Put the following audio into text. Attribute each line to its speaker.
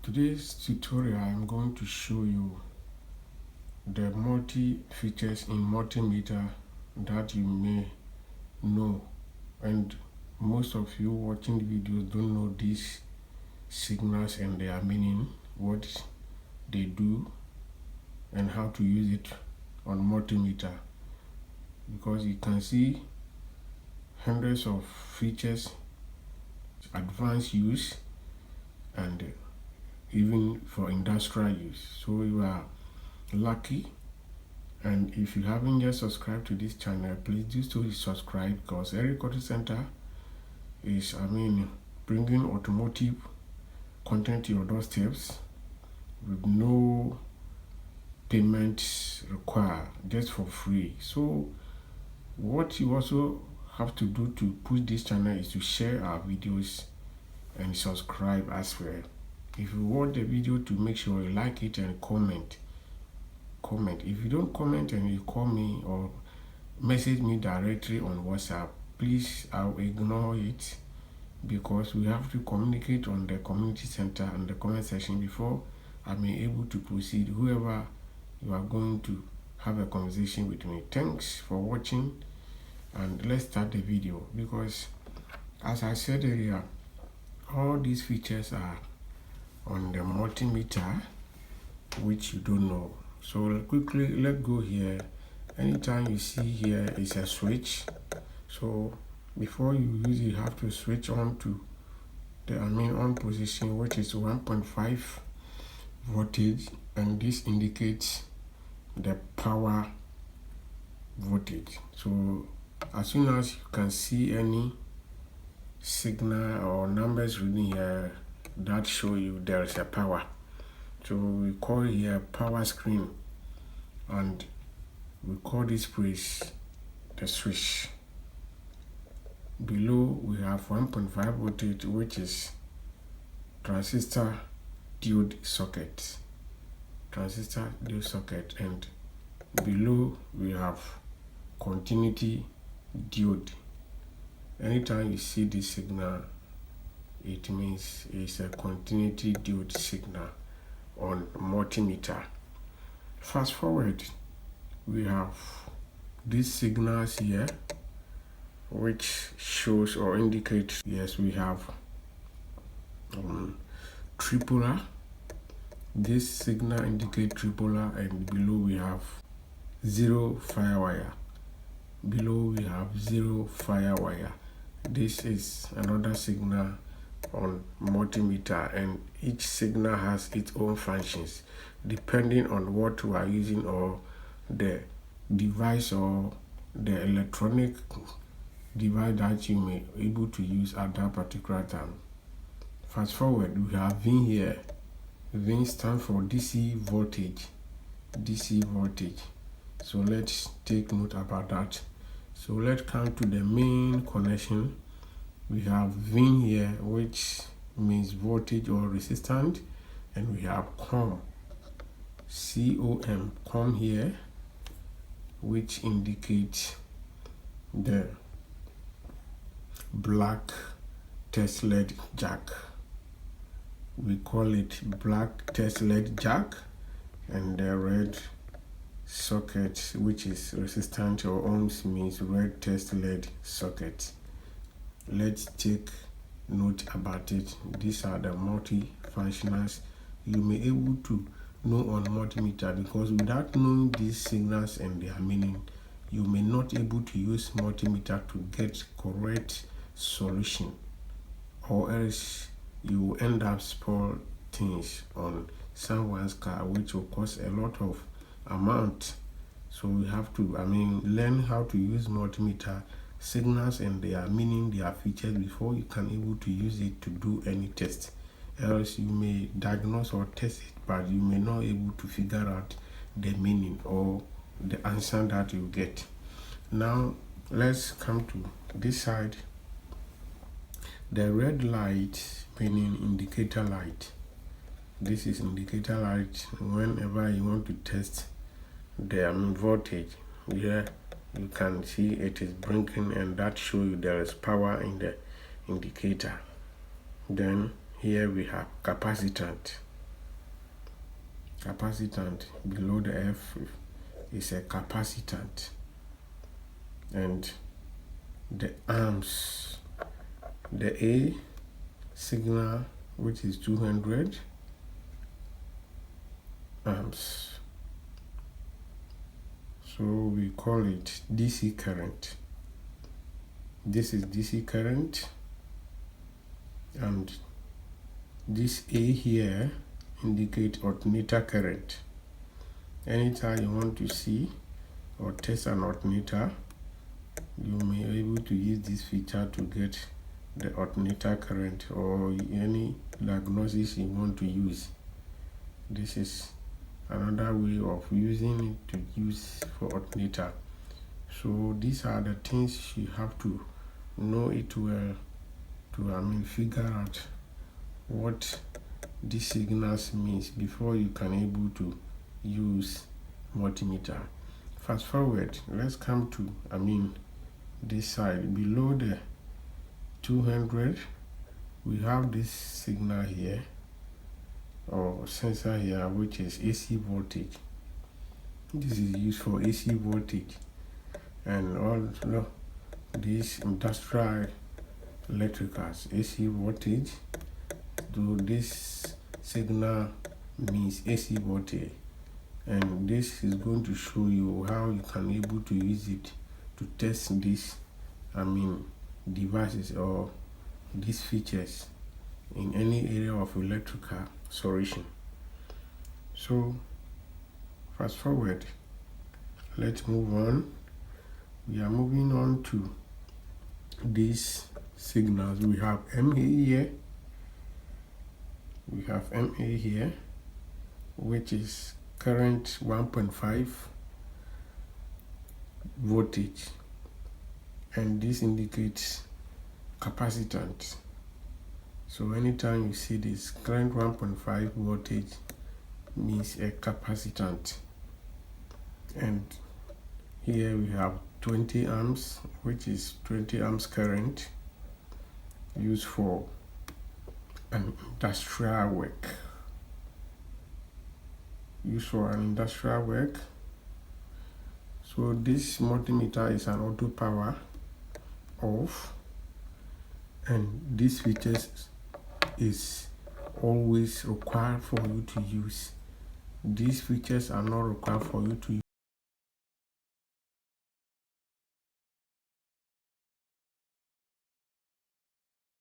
Speaker 1: Today's tutorial I'm going to show you the multi features in multimeter that you may know, and most of you watching the videos don't know these signals and their meaning, what they do and how to use it on multimeter, because you can see hundreds of features, advanced use, and even for industrial use. So you are lucky, and if you haven't yet subscribed to this channel, please do so subscribe, because every content center is bringing automotive content to your doorsteps with no payments required, just for free. So what you also have to do to push this channel is to share our videos and subscribe as well. If you watch the video, to make sure you like it and comment. If you don't comment and you call me or message me directly on WhatsApp, please, I'll ignore it, because we have to communicate on the community center and the comment section before I'm able to proceed. Whoever you are going to have a conversation with me. Thanks for watching, and let's start the video, because as I said earlier, all these features are on the multimeter, which you don't know. So quickly, let's go here. Anytime you see here is a switch. So before you use it, you have to switch on to the on position, which is 1.5 voltage, and this indicates the power voltage. So as soon as you can see any signal or numbers reading here that show you there is a power, so we call here power screen, and we call this place the switch. Below we have 1.5 voltage, which is transistor diode socket, and below we have continuity diode. Anytime you see this signal, it means it's a continuity diode signal on multimeter. Fast forward, we have these signals here, which shows or indicates, yes, we have tripolar. This signal indicates tripolar, and below we have zero firewire. This is another signal on multimeter, and each signal has its own functions depending on what you are using, or the device or the electronic device that you may be able to use at that particular time. Fast forward, we have VIN here. VIN stands for DC voltage. So let's take note about that. So let's come to the main connection. We have VIN here, which means voltage or resistance, and we have COM here, which indicates the black test LED jack. We call it black test LED jack, and the red socket, which is resistant or ohms, means red test LED socket. Let's take note about it. These are the multi-functionals you may able to know on multimeter, because without knowing these signals and their meaning, you may not able to use multimeter to get correct solution, or else you will end up spoil things on someone's car, which will cost a lot of amount. So we have to learn how to use multimeter signals and their meaning, their features, before you can able to use it to do any test. Else you may diagnose or test it, but you may not able to figure out the meaning or the answer that you get. Now let's come to this side. The red light, meaning indicator light. This is indicator light whenever you want to test the voltage. Here you can see it is blinking, and that shows you there is power in the indicator. Then here we have capacitance. Capacitant below the F is a capacitant, and the amps, the A signal, which is 200 amps. So we call it DC current. This is DC current, and this A here indicate alternator current. Anytime you want to see or test an alternator, you may be able to use this feature to get the alternator current or any diagnosis you want to use. This is another way of using it to use for alternator. So these are the things you have to know it well to figure out what these signals means before you can able to use multimeter. Fast forward, let's come to this side. Below the 200, we have this signal here or sensor here, which is AC voltage. This is used for AC voltage, and all these industrial electricals, AC voltage. So this signal means AC voltage, and this is going to show you how you can able to use it to test these devices or these features in any area of electrical solution. So fast forward, let's move on. We are moving on to these signals. We have MA here. We have MA here, which is current 1.5 voltage, and this indicates capacitance. So anytime you see this current 1.5 voltage means a capacitant. And here we have 20 amps, which is 20 amps current used for an industrial work. So this multimeter is an auto power off, and these features is always required for you to use. These features are not required for you to